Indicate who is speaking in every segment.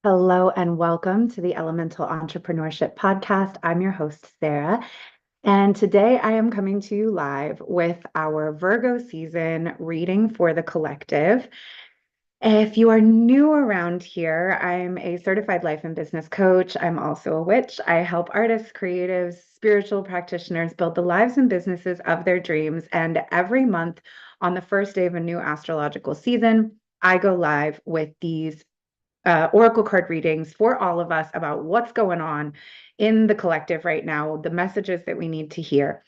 Speaker 1: Hello and welcome to the Elemental Entrepreneurship Podcast. I'm your host, Sarah, and today I am coming to you live with our Virgo season reading for the collective. If you are new around here, I'm a certified life and business coach. I'm also a witch. I help artists, creatives, spiritual practitioners build the lives and businesses of their dreams. And every month on the first day of a new astrological season, I go live with these oracle card readings for all of us about what's going on in the collective right now, the messages that we need to hear.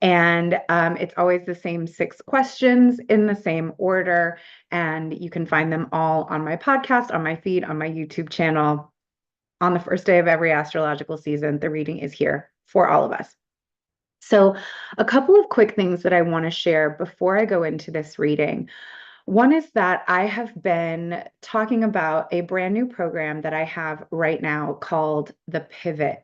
Speaker 1: And it's always the same 6 questions in the same order. And you can find them all on my podcast, on my feed, on my YouTube channel. On the first day of every astrological season, the reading is here for all of us. So, a couple of quick things that I want to share before I go into this reading. One is that I have been talking about a brand new program that I have right now called the Pivot.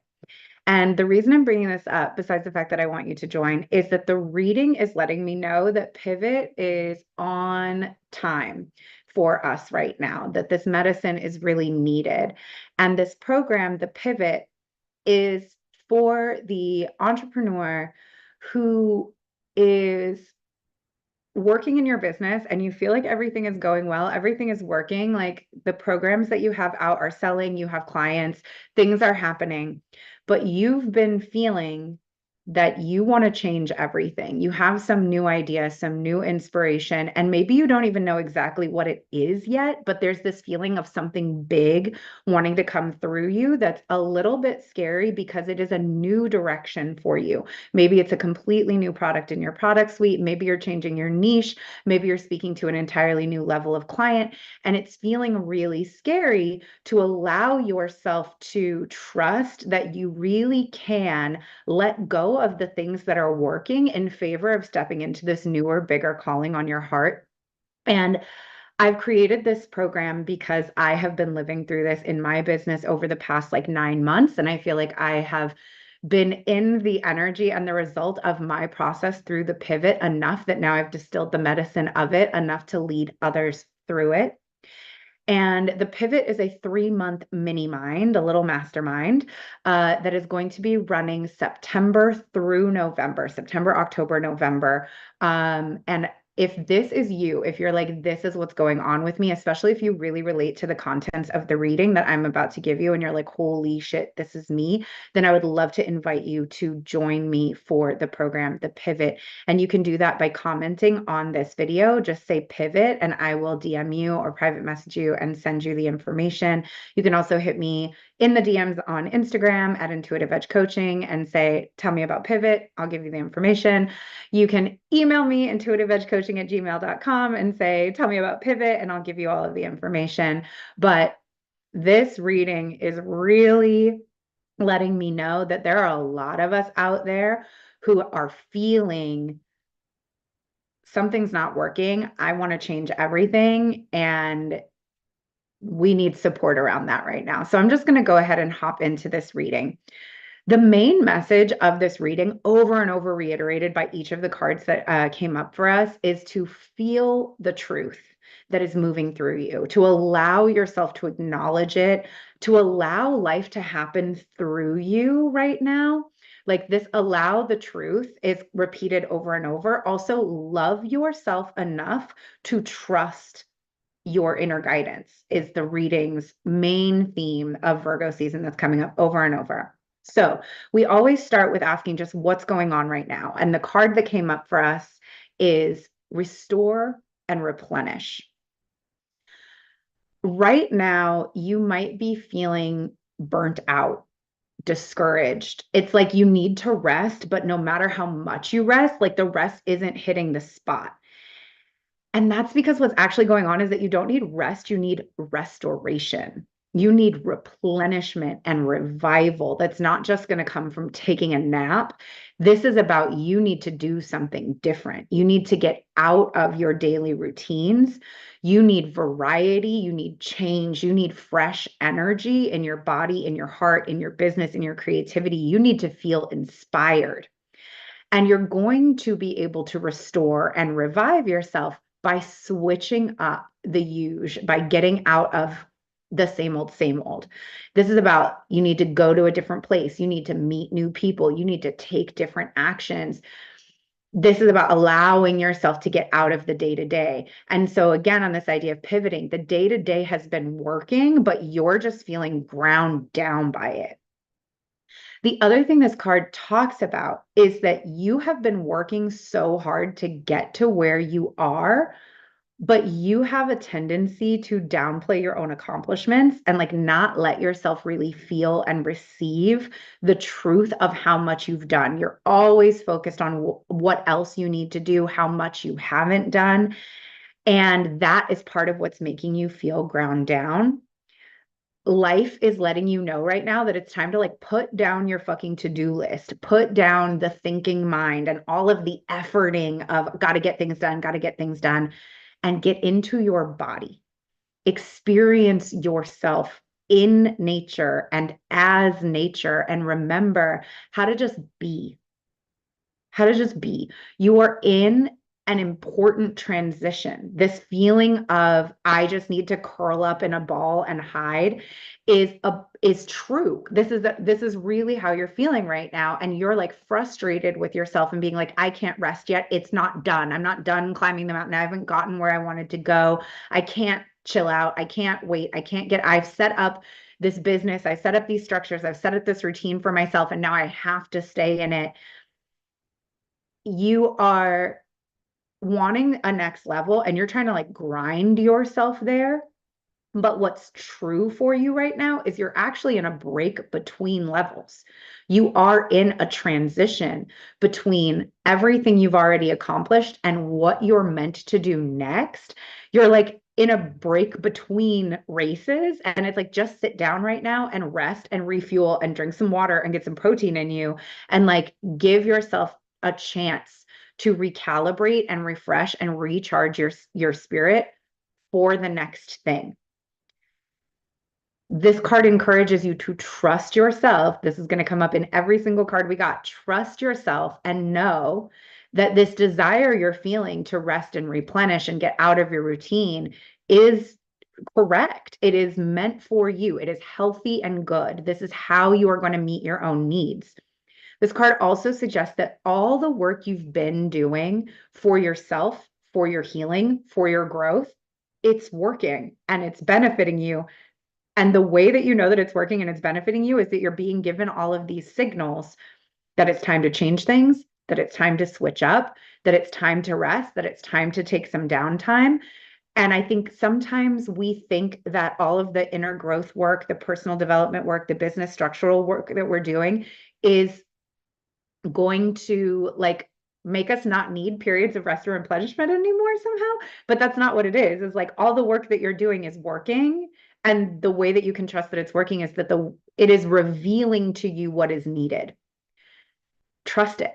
Speaker 1: And the reason I'm bringing this up, besides the fact that I want you to join, is that the reading is letting me know that Pivot is on time for us right now, that this medicine is really needed. And this program, the Pivot, is for the entrepreneur who is working in your business and you feel like everything is going well, everything is working, like the programs that you have out are selling, you have clients, things are happening, but you've been feeling that you want to change everything. You have some new idea, some new inspiration, and maybe you don't even know exactly what it is yet, but there's this feeling of something big wanting to come through you that's a little bit scary because it is a new direction for you. Maybe it's a completely new product in your product suite. Maybe you're changing your niche. Maybe you're speaking to an entirely new level of client, and it's feeling really scary to allow yourself to trust that you really can let go of the things that are working in favor of stepping into this newer, bigger calling on your heart. And I've created this program because I have been living through this in my business over the past 9 months. And I feel like I have been in the energy and the result of my process through the pivot enough that now I've distilled the medicine of it enough to lead others through it. And the pivot is a 3-month mini mind, a little mastermind that is going to be running September through November, September, October, November. And if this is you, if you're like, this is what's going on with me, especially if you really relate to the contents of the reading that I'm about to give you, and you're like, holy shit, this is me, then I would love to invite you to join me for the program, The Pivot. And you can do that by commenting on this video. Just say pivot, and I will DM you or private message you and send you the information. You can also hit me in the DMs on Instagram at Intuitive Edge Coaching and say, tell me about Pivot. I'll give you the information. You can email me, intuitiveedgecoaching@gmail.com, and say, tell me about Pivot, and I'll give you all of the information. But this reading is really letting me know that there are a lot of us out there who are feeling something's not working. I want to change everything. And we need support around that right now. So I'm just going to go ahead and hop into this reading. The main message of this reading, over and over reiterated by each of the cards that came up for us, is to feel the truth that is moving through you, to allow yourself to acknowledge it, to allow life to happen through you right now. Like this, allow the truth is repeated over and over. Also, love yourself enough to trust your inner guidance is the reading's main theme of Virgo season that's coming up over and over. So we always start with asking just what's going on right now. And the card that came up for us is restore and replenish. Right now, you might be feeling burnt out, discouraged. It's like you need to rest, but no matter how much you rest, like the rest isn't hitting the spot. And that's because what's actually going on is that you don't need rest, you need restoration. You need replenishment and revival. That's not just going to come from taking a nap. This is about you need to do something different. You need to get out of your daily routines. You need variety. You need change. You need fresh energy in your body, in your heart, in your business, in your creativity. You need to feel inspired. And you're going to be able to restore and revive yourself by switching up the use, by getting out of the same old, same old. This is about you need to go to a different place. You need to meet new people. You need to take different actions. This is about allowing yourself to get out of the day to day. And so, again, on this idea of pivoting, the day to day has been working, but you're just feeling ground down by it. The other thing this card talks about is that you have been working so hard to get to where you are, but you have a tendency to downplay your own accomplishments and like not let yourself really feel and receive the truth of how much you've done. You're always focused on what else you need to do, how much you haven't done. And that is part of what's making you feel ground down. Life is letting you know right now that it's time to like put down your fucking to-do list, put down the thinking mind and all of the efforting of got to get things done, got to get things done, and get into your body. Experience yourself in nature and as nature, and remember how to just be. How to just be. You are in an important transition. This feeling of I just need to curl up in a ball and hide is true. This is really how you're feeling right now, and you're like frustrated with yourself and being like, I can't rest yet. It's not done. I'm not done climbing the mountain. I haven't gotten where I wanted to go. I can't chill out. I can't wait. I've set up this business. I set up these structures. I've set up this routine for myself, and now I have to stay in it. You are wanting a next level and you're trying to like grind yourself there. But what's true for you right now is you're actually in a break between levels. You are in a transition between everything you've already accomplished and what you're meant to do next. You're like in a break between races, and it's like just sit down right now and rest and refuel and drink some water and get some protein in you and like give yourself a chance to recalibrate and refresh and recharge your spirit for the next thing. This card encourages you to trust yourself. This is going to come up in every single card we got. Trust yourself and know that this desire you're feeling to rest and replenish and get out of your routine is correct. It is meant for you. It is healthy and good. This is how you are going to meet your own needs. This card also suggests that all the work you've been doing for yourself, for your healing, for your growth, it's working and it's benefiting you. And the way that you know that it's working and it's benefiting you is that you're being given all of these signals that it's time to change things, that it's time to switch up, that it's time to rest, that it's time to take some downtime. And I think sometimes we think that all of the inner growth work, the personal development work, the business structural work that we're doing is going to like make us not need periods of rest or replenishment anymore somehow. But that's not what it is. It's like all the work that you're doing is working. And the way that you can trust that it's working is that it is revealing to you what is needed. Trust it.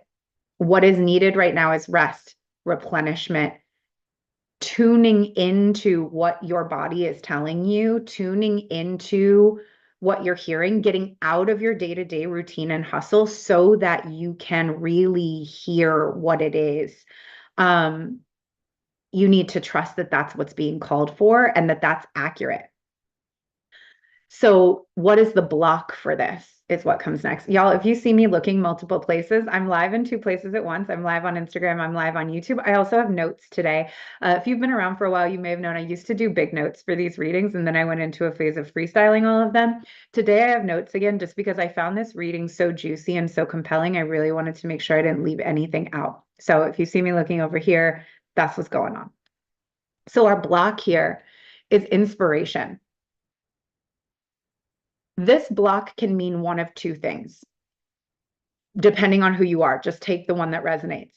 Speaker 1: What is needed right now is rest, replenishment, tuning into what your body is telling you, tuning into what you're hearing, getting out of your day-to-day routine and hustle so that you can really hear what it is. You need to trust that that's what's being called for and that that's accurate. So what is the block for this is what comes next. Y'all, if you see me looking multiple places, I'm live in 2 places at once. I'm live on Instagram. I'm live on YouTube. I also have notes today. If you've been around for a while, you may have known I used to do big notes for these readings, and then I went into a phase of freestyling all of them. Today, I have notes again, just because I found this reading so juicy and so compelling. I really wanted to make sure I didn't leave anything out. So if you see me looking over here, that's what's going on. So our block here is inspiration. This block can mean one of 2 things, depending on who you are. Just take the one that resonates.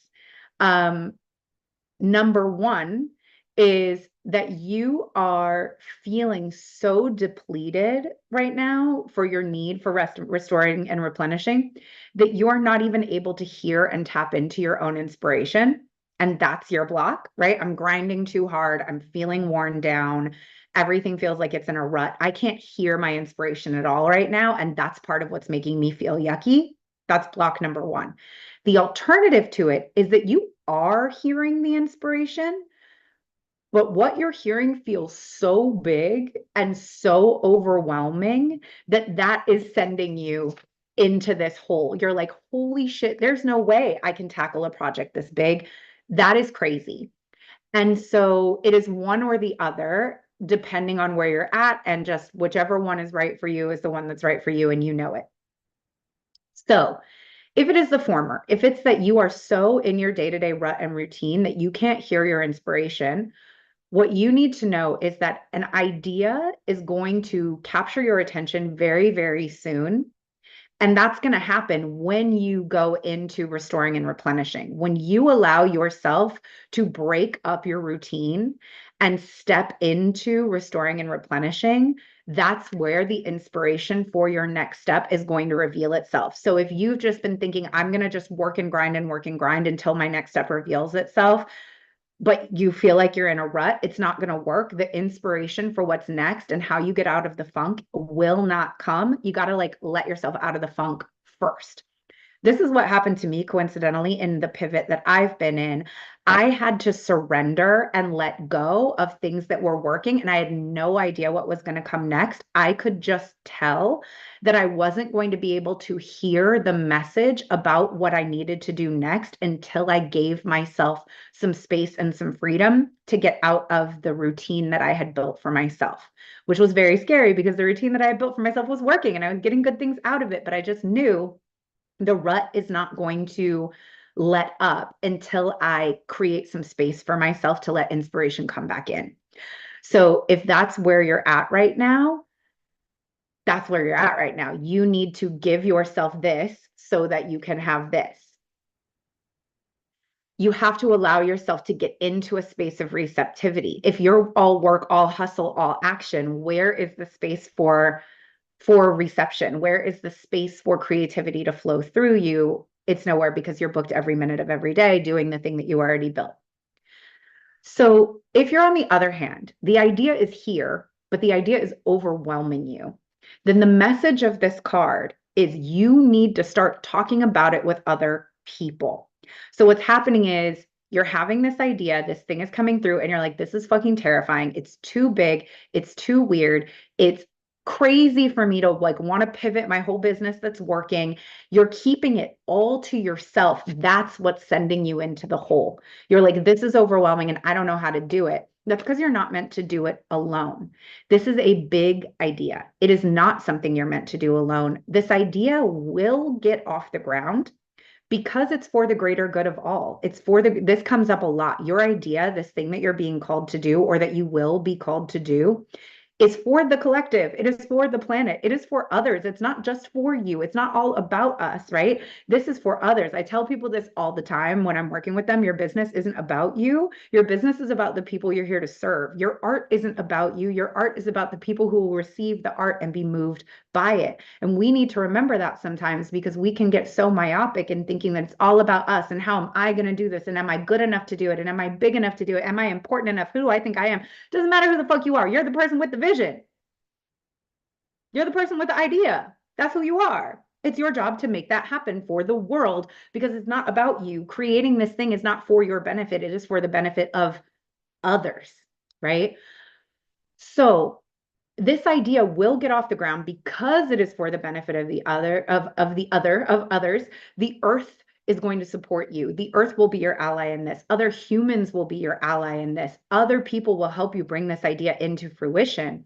Speaker 1: Number 1 is that you are feeling so depleted right now for your need for rest, restoring, and replenishing that you are not even able to hear and tap into your own inspiration. And that's your block, right? I'm grinding too hard. I'm feeling worn down. Everything feels like it's in a rut. I can't hear my inspiration at all right now. And that's part of what's making me feel yucky. That's block number 1. The alternative to it is that you are hearing the inspiration, But what you're hearing feels so big and so overwhelming that that is sending you into this hole. You're like, holy shit, there's no way I can tackle a project this big. That is crazy. And so it is one or the other, depending on where you're at, and just whichever one is right for you is the one that's right for you, and you know it. So if it is the former, if it's that you are so in your day-to-day rut and routine that you can't hear your inspiration, what you need to know is that an idea is going to capture your attention very, very soon. And that's going to happen when you go into restoring and replenishing. When you allow yourself to break up your routine and step into restoring and replenishing, that's where the inspiration for your next step is going to reveal itself. So if you've just been thinking, I'm going to just work and grind until my next step reveals itself, but you feel like you're in a rut, it's not going to work. The inspiration for what's next and how you get out of the funk will not come. You got to like let yourself out of the funk first. This is what happened to me coincidentally in the pivot that I've been in. I had to surrender and let go of things that were working, and I had no idea what was going to come next. I could just tell that I wasn't going to be able to hear the message about what I needed to do next until I gave myself some space and some freedom to get out of the routine that I had built for myself, which was very scary because the routine that I had built for myself was working and I was getting good things out of it, but I just knew the rut is not going to let up until I create some space for myself to let inspiration come back in. So if that's where you're at right now, that's where you're at right now. You need to give yourself this so that you can have this. You have to allow yourself to get into a space of receptivity. If you're all work, all hustle, all action, where is the space for reception? Where is the space for creativity to flow through you? It's nowhere because you're booked every minute of every day doing the thing that you already built. So if you're on the other hand, the idea is here, but the idea is overwhelming you, then the message of this card is you need to start talking about it with other people. So what's happening is you're having this idea, this thing is coming through, and you're like, this is fucking terrifying. It's too big. It's too weird. It's crazy for me to like want to pivot my whole business that's working. You're keeping it all to yourself. That's what's sending you into the hole. You're like, this is overwhelming and I don't know how to do it. That's because you're not meant to do it alone. This is a big idea. It is not something you're meant to do alone. This idea will get off the ground because it's for the greater good of all. It's for this comes up a lot. Your idea, this thing that you're being called to do or that you will be called to do, is for the collective. It is for the planet. It is for others. It's not just for you. It's not all about us, right? This is for others. I tell people this all the time when I'm working with them. Your business isn't about you. Your business is about the people you're here to serve. Your art isn't about you. Your art is about the people who will receive the art and be moved by it. And we need to remember that sometimes because we can get so myopic in thinking that it's all about us and how am I going to do this? And am I good enough to do it? And am I big enough to do it? Am I important enough? Who do I think I am? Doesn't matter who the fuck you are. You're the person with the vision. You're the person with the idea. That's who you are. It's your job to make that happen for the world because it's not about you. Creating this thing is not for your benefit. It is for the benefit of others, right? So this idea will get off the ground because it is for the benefit of the other, of others. The earth is going to support you. The earth will be your ally in this. Other humans will be your ally in this. Other people will help you bring this idea into fruition.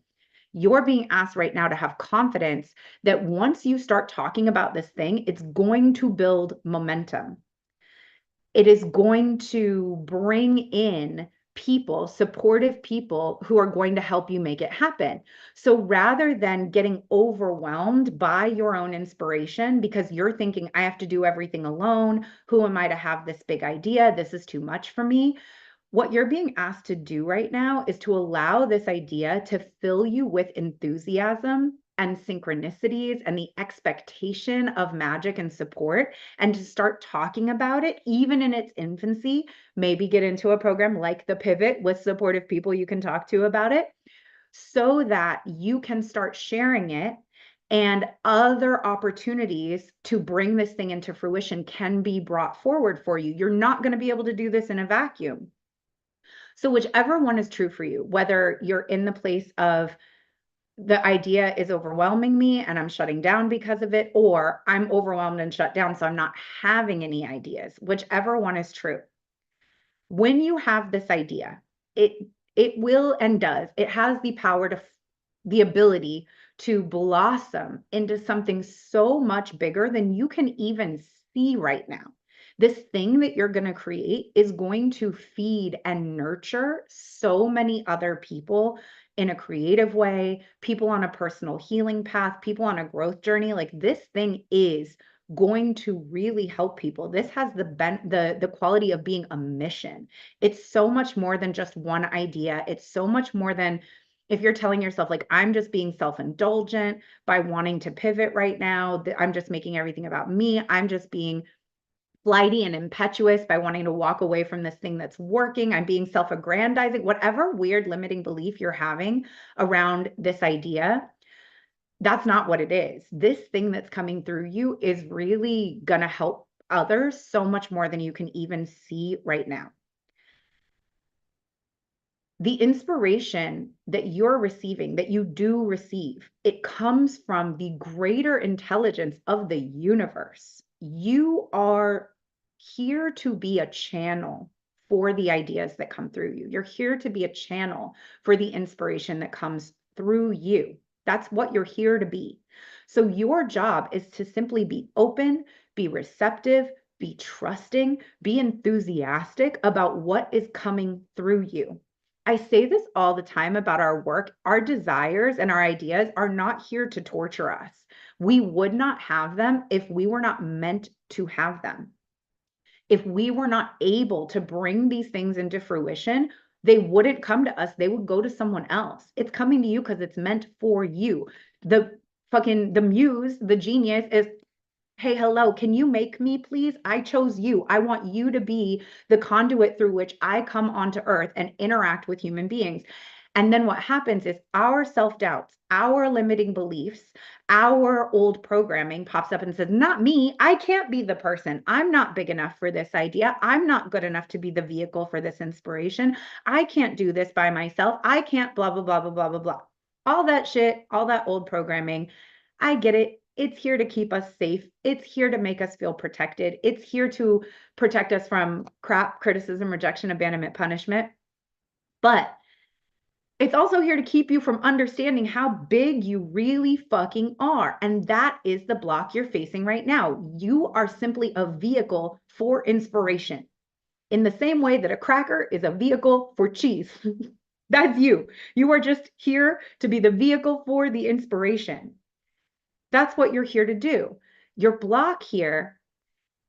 Speaker 1: You're being asked right now to have confidence that once you start talking about this thing, it's going to build momentum. It is going to bring in people, supportive people who are going to help you make it happen. So rather than getting overwhelmed by your own inspiration because you're thinking, I have to do everything alone. Who am I to have this big idea? This is too much for me. What you're being asked to do right now is to allow this idea to fill you with enthusiasm and synchronicities and the expectation of magic and support, and to start talking about it, even in its infancy. Maybe get into a program like the Pivot with supportive people you can talk to about it so that you can start sharing it and other opportunities to bring this thing into fruition can be brought forward for you. You're not going to be able to do this in a vacuum. So whichever one is true for you, whether you're in the place of the idea is overwhelming me and I'm shutting down because of it, or I'm overwhelmed and shut down, so I'm not having any ideas, whichever one is true. When you have this idea, it it will and does, it has the power to the ability to blossom into something so much bigger than you can even see right now. This thing that you're going to create is going to feed and nurture so many other people in a creative way, people on a personal healing path, people on a growth journey. Like this thing is going to really help people. This has the quality of being a mission. It's so much more than just one idea. It's so much more than if you're telling yourself, like, I'm just being self-indulgent by wanting to pivot right now, I'm just making everything about me. I'm just being flighty and impetuous by wanting to walk away from this thing that's working. I'm being self-aggrandizing, whatever weird limiting belief you're having around this idea. That's not what it is. This thing that's coming through you is really going to help others so much more than you can even see right now. The inspiration that you're receiving, that you do receive, it comes from the greater intelligence of the universe. You are here to be a channel for the ideas that come through you. You're here to be a channel for the inspiration that comes through you. That's what you're here to be. So your job is to simply be open, be receptive, be trusting, be enthusiastic about what is coming through you. I say this all the time about our work. Our desires and our ideas are not here to torture us. We would not have them if we were not meant to have them. If we were not able to bring these things into fruition, they wouldn't come to us. They would go to someone else. It's coming to you because it's meant for you. The muse, the genius is, hey, hello, can you make me, please? I chose you. I want you to be the conduit through which I come onto earth and interact with human beings. And then what happens is our self-doubts, our limiting beliefs, our old programming pops up and says, not me. I can't be the person. I'm not big enough for this idea. I'm not good enough to be the vehicle for this inspiration. I can't do this by myself. I can't blah, blah, blah, blah, blah, blah, blah. All that shit, all that old programming. I get it. It's here to keep us safe. It's here to make us feel protected. It's here to protect us from crap, criticism, rejection, abandonment, punishment. But it's also here to keep you from understanding how big you really fucking are. And that is the block you're facing right now. You are simply a vehicle for inspiration. In the same way that a cracker is a vehicle for cheese. That's you. You are just here to be the vehicle for the inspiration. That's what you're here to do. Your block here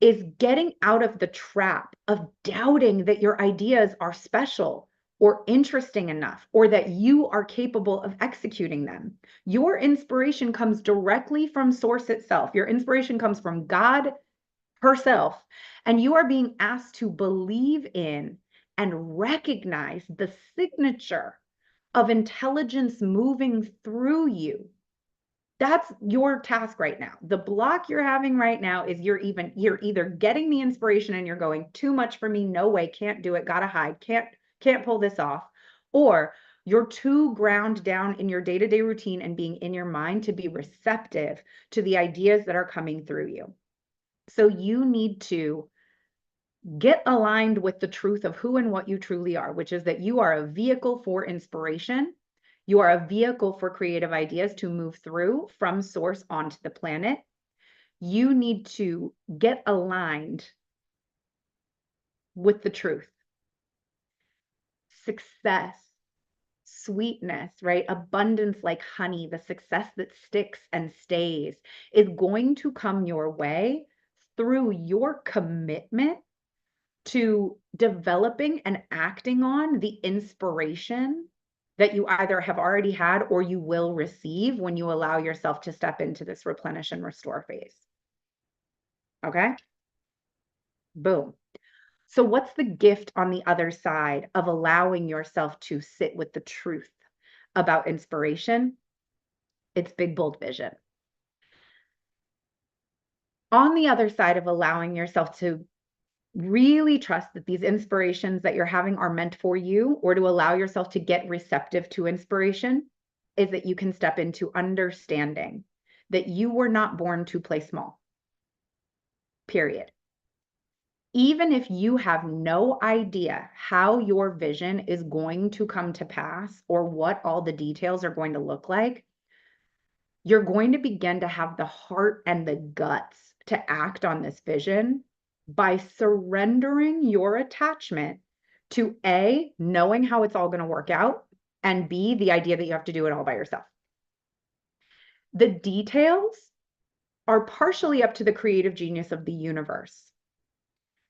Speaker 1: is getting out of the trap of doubting that your ideas are special or interesting enough, or that you are capable of executing them. Your inspiration comes directly from source itself. Your inspiration comes from God herself, and you are being asked to believe in and recognize the signature of intelligence moving through you. That's your task right now. The block you're having right now is you're either getting the inspiration and you're going, too much for me, no way, can't do it, gotta hide, can't pull this off, or you're too ground down in your day-to-day routine and being in your mind to be receptive to the ideas that are coming through you. So you need to get aligned with the truth of who and what you truly are, which is that you are a vehicle for inspiration. You are a vehicle for creative ideas to move through from source onto the planet. You need to get aligned with the truth. Success, sweetness, right? Abundance like honey, the success that sticks and stays is going to come your way through your commitment to developing and acting on the inspiration that you either have already had or you will receive when you allow yourself to step into this replenish and restore phase. Okay? Boom. So what's the gift on the other side of allowing yourself to sit with the truth about inspiration? It's big, bold vision. On the other side of allowing yourself to really trust that these inspirations that you're having are meant for you, or to allow yourself to get receptive to inspiration, is that you can step into understanding that you were not born to play small, period. Even if you have no idea how your vision is going to come to pass or what all the details are going to look like, you're going to begin to have the heart and the guts to act on this vision by surrendering your attachment to A, knowing how it's all going to work out, and B, the idea that you have to do it all by yourself. The details are partially up to the creative genius of the universe.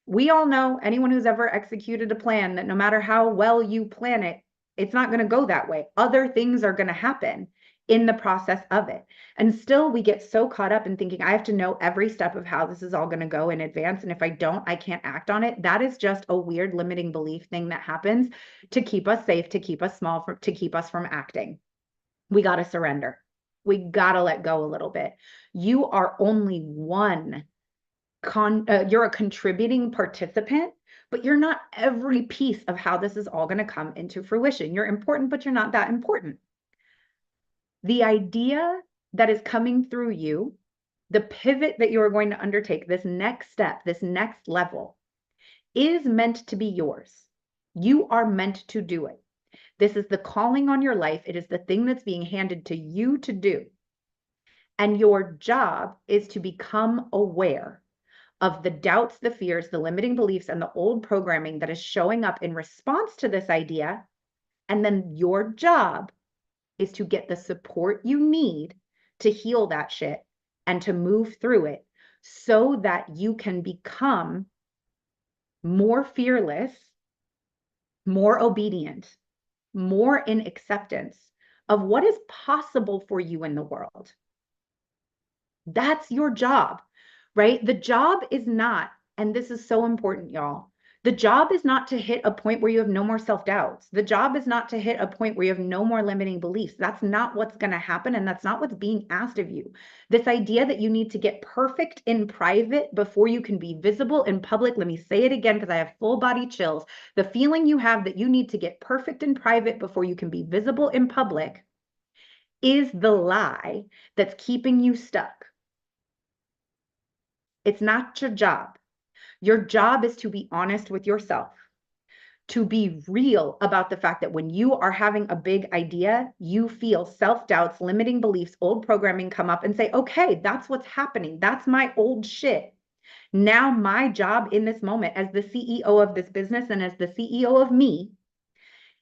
Speaker 1: We all know, anyone who's ever executed a plan, that no matter how well you plan it, it's not going to go that way. Other things are going to happen in the process of it. And still, we get so caught up in thinking, I have to know every step of how this is all going to go in advance. And if I don't, I can't act on it. That is just a weird limiting belief thing that happens to keep us safe, to keep us small, to keep us from acting. We got to surrender. We got to let go a little bit. You are only one. You're a contributing participant, but you're not every piece of how this is all going to come into fruition. You're important, but you're not that important. The idea that is coming through you, the pivot that you are going to undertake, this next step, this next level, is meant to be yours. You are meant to do it. This is the calling on your life. It is the thing that's being handed to you to do. And your job is to become aware of the doubts, the fears, the limiting beliefs, and the old programming that is showing up in response to this idea. And then your job is to get the support you need to heal that shit and to move through it so that you can become more fearless, more obedient, more in acceptance of what is possible for you in the world. That's your job, right? The job is not, and this is so important, y'all. The job is not to hit a point where you have no more self-doubts. The job is not to hit a point where you have no more limiting beliefs. That's not what's going to happen, and that's not what's being asked of you. This idea that you need to get perfect in private before you can be visible in public, let me say it again because I have full body chills. The feeling you have that you need to get perfect in private before you can be visible in public is the lie that's keeping you stuck. It's not your job. Your job is to be honest with yourself, to be real about the fact that when you are having a big idea, you feel self-doubts, limiting beliefs, old programming come up and say, okay, that's what's happening. That's my old shit. Now my job in this moment as the CEO of this business and as the CEO of me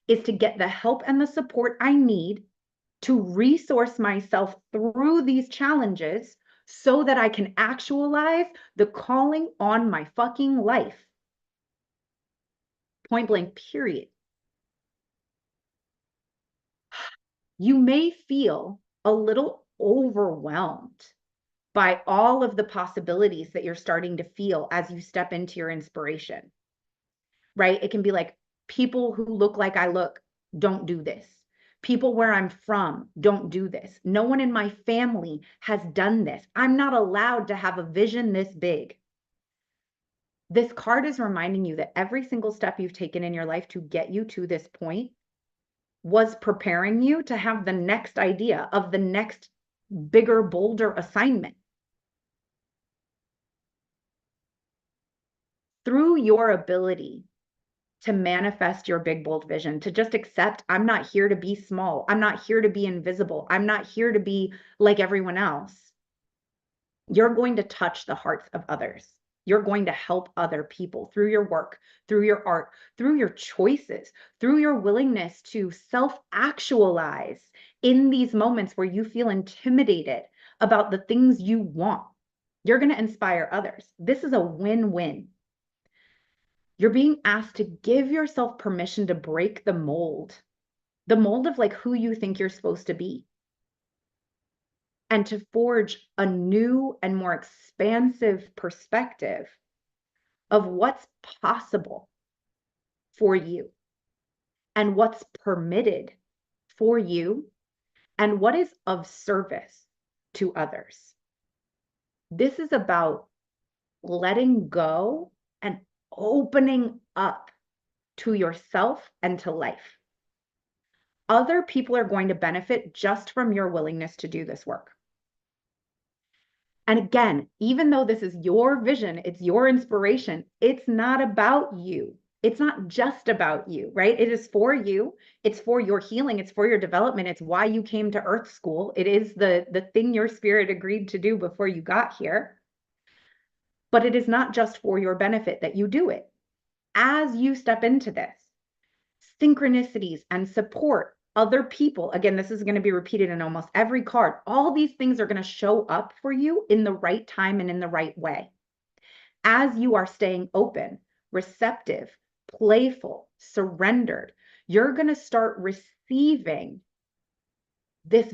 Speaker 1: is to get the help and the support I need to resource myself through these challenges so that I can actualize the calling on my fucking life. Point blank, period. You may feel a little overwhelmed by all of the possibilities that you're starting to feel as you step into your inspiration, right? It can be like, people who look like I look don't do this. People where I'm from don't do this. No one in my family has done this. I'm not allowed to have a vision this big. This card is reminding you that every single step you've taken in your life to get you to this point was preparing you to have the next idea of the next bigger, bolder assignment. Through your ability to manifest your big, bold vision, to just accept, I'm not here to be small. I'm not here to be invisible. I'm not here to be like everyone else. You're going to touch the hearts of others. You're going to help other people through your work, through your art, through your choices, through your willingness to self-actualize in these moments where you feel intimidated about the things you want. You're going to inspire others. This is a win-win. You're being asked to give yourself permission to break the mold of like who you think you're supposed to be, and to forge a new and more expansive perspective of what's possible for you and what's permitted for you and what is of service to others. This is about letting go and opening up to yourself and to life. Other people are going to benefit just from your willingness to do this work. And again, even though this is your vision, it's your inspiration, it's not about you. It's not just about you, right? It is for you. It's for your healing. It's for your development. It's why you came to Earth School. It is the thing your spirit agreed to do before you got here. But it is not just for your benefit that you do it. As you step into this, synchronicities and support, other people, again, this is going to be repeated in almost every card. All these things are going to show up for you in the right time and in the right way. As you are staying open, receptive, playful, surrendered, you're going to start receiving this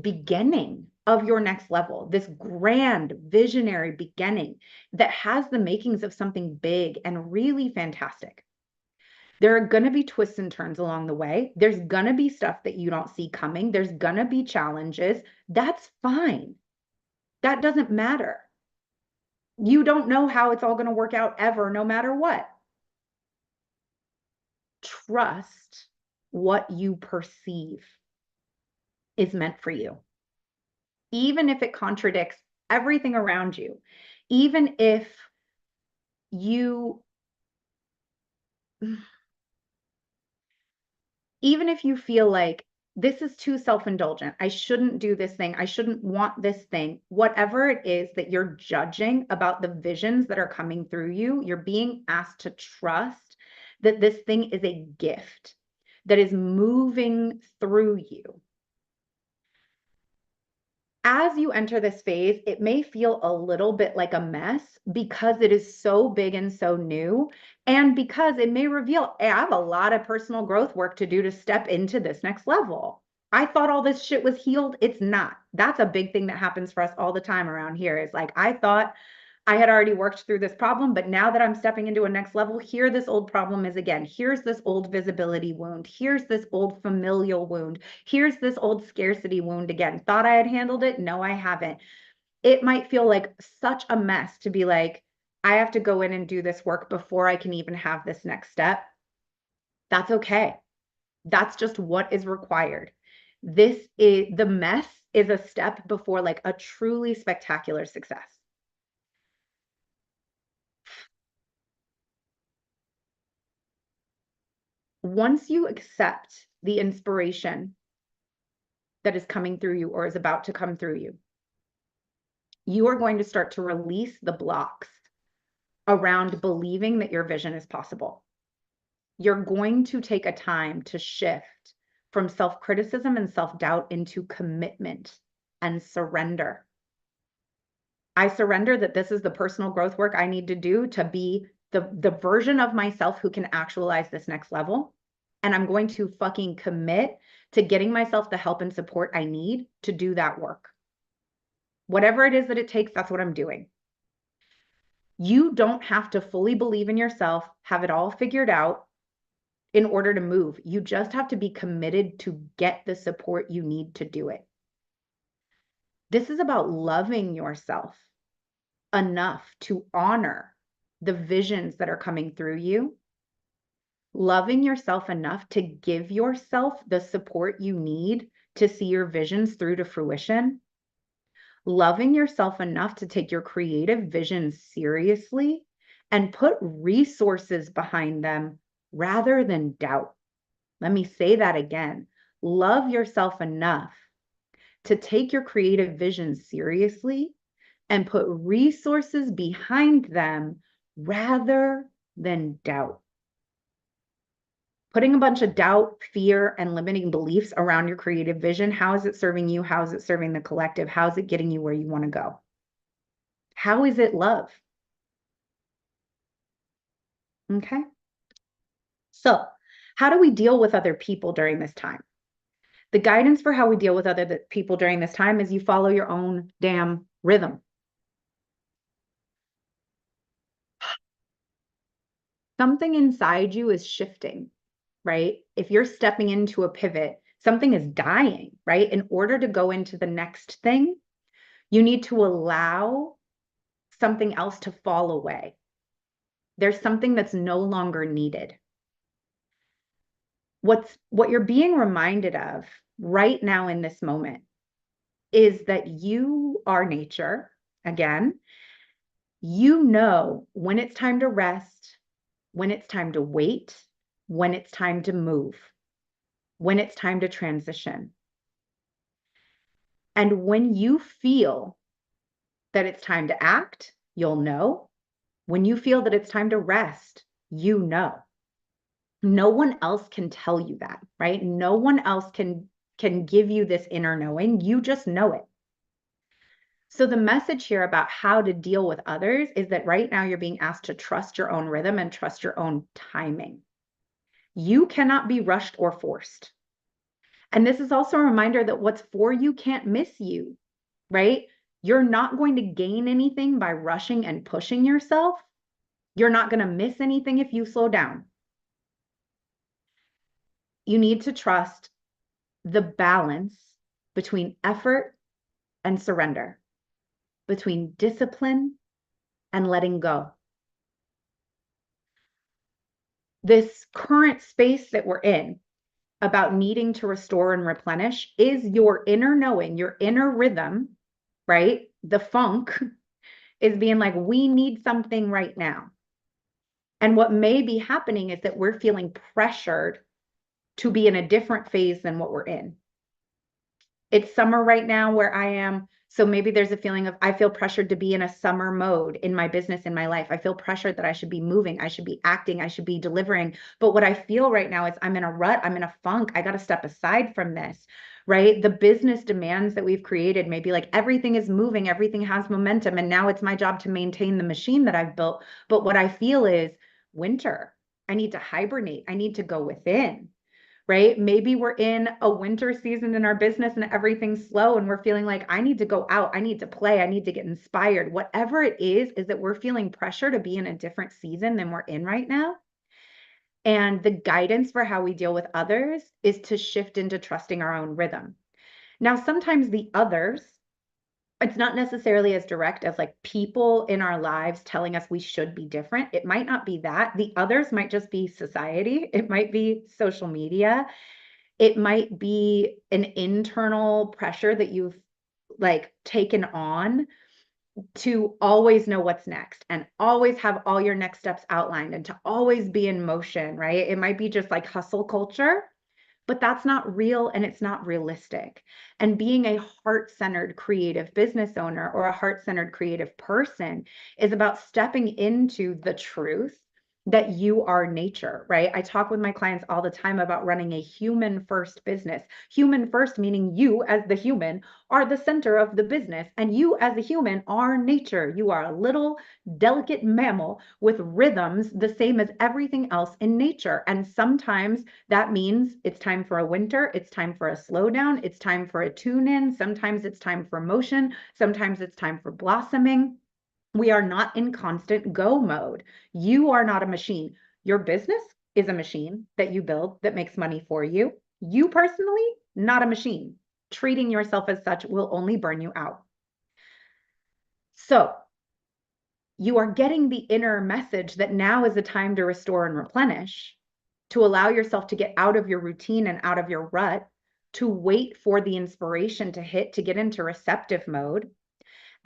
Speaker 1: beginning of your next level, this grand visionary beginning that has the makings of something big and really fantastic. There are going to be twists and turns along the way. There's going to be stuff that you don't see coming. There's going to be challenges. That's fine. That doesn't matter. You don't know how it's all going to work out ever, no matter what. Trust what you perceive is meant for you. Even if it contradicts everything around you, even if you feel like this is too self-indulgent, I shouldn't do this thing, I shouldn't want this thing, whatever it is that you're judging about the visions that are coming through you, you're being asked to trust that this thing is a gift that is moving through you. As you enter this phase, it may feel a little bit like a mess because it is so big and so new, and because it may reveal, hey, I have a lot of personal growth work to do to step into this next level. I thought all this shit was healed. It's not. That's a big thing that happens for us all the time around here, is like, I thought I had already worked through this problem, but now that I'm stepping into a next level, here this old problem is again. Here's this old visibility wound. Here's this old familial wound. Here's this old scarcity wound again. Thought I had handled it? No, I haven't. It might feel like such a mess to be like, I have to go in and do this work before I can even have this next step. That's okay. That's just what is required. The mess is a step before like a truly spectacular success. Once you accept the inspiration that is coming through you or is about to come through you, you are going to start to release the blocks around believing that your vision is possible. You're going to take a time to shift from self-criticism and self-doubt into commitment and surrender. I surrender that this is the personal growth work I need to do to be the version of myself who can actualize this next level. And I'm going to fucking commit to getting myself the help and support I need to do that work. Whatever it is that it takes, that's what I'm doing. You don't have to fully believe in yourself, have it all figured out in order to move. You just have to be committed to get the support you need to do it. This is about loving yourself enough to honor the visions that are coming through you, loving yourself enough to give yourself the support you need to see your visions through to fruition, loving yourself enough to take your creative visions seriously and put resources behind them rather than doubt. Let me say that again. Love yourself enough to take your creative visions seriously and put resources behind them rather than doubt. Putting a bunch of doubt, fear, and limiting beliefs around your creative vision, how is it serving you? How is it serving the collective? How is it getting you where you want to go? How is it love? Okay. So, how do we deal with other people during this time? The guidance for how we deal with other people during this time is you follow your own damn rhythm. Something inside you is shifting, right? If you're stepping into a pivot, something is dying, right? In order to go into the next thing, you need to allow something else to fall away. There's something that's no longer needed. What you're being reminded of right now in this moment is that you are nature. Again, you know when it's time to rest, when it's time to wait, when it's time to move, when it's time to transition. And when you feel that it's time to act, you'll know. When you feel that it's time to rest, you know. No one else can tell you that, right? No one else can give you this inner knowing. You just know it. So the message here about how to deal with others is that right now you're being asked to trust your own rhythm and trust your own timing. You cannot be rushed or forced. And this is also a reminder that what's for you can't miss you, right? You're not going to gain anything by rushing and pushing yourself. You're not going to miss anything if you slow down. You need to trust the balance between effort and surrender, between discipline and letting go. This current space that we're in about needing to restore and replenish is your inner knowing, your inner rhythm, right? The funk is being like, we need something right now. And what may be happening is that we're feeling pressured to be in a different phase than what we're in. It's summer right now where I am. So maybe there's a feeling of I feel pressured to be in a summer mode in my business, in my life. I feel pressured that I should be moving, I should be acting, I should be delivering. But what I feel right now is I'm in a rut, I'm in a funk. I got to step aside from this, right? The business demands that we've created, maybe like everything is moving, everything has momentum. And now it's my job to maintain the machine that I've built. But what I feel is winter. I need to hibernate. I need to go within. Right? Maybe we're in a winter season in our business and everything's slow and we're feeling like I need to go out, I need to play, I need to get inspired. Whatever it is that we're feeling pressure to be in a different season than we're in right now. And the guidance for how we deal with others is to shift into trusting our own rhythm. Now, sometimes the others, it's not necessarily as direct as like people in our lives telling us we should be different. It might not be that. The others might just be society. It might be social media. It might be an internal pressure that you've like taken on to always know what's next and always have all your next steps outlined and to always be in motion, right? It might be just like hustle culture, but that's not real and it's not realistic. And being a heart-centered creative business owner or a heart-centered creative person is about stepping into the truth that you are nature, right? I talk with my clients all the time about running a human first business. Human first, meaning you as the human are the center of the business, and you as a human are nature. You are a little delicate mammal with rhythms the same as everything else in nature. And sometimes that means it's time for a winter, it's time for a slowdown, it's time for a tune in. Sometimes it's time for motion, sometimes it's time for blossoming. We are not in constant go mode. You are not a machine. Your business is a machine that you build that makes money for you. You personally, not a machine. Treating yourself as such will only burn you out. So you are getting the inner message that now is the time to restore and replenish, to allow yourself to get out of your routine and out of your rut, to wait for the inspiration to hit, to get into receptive mode.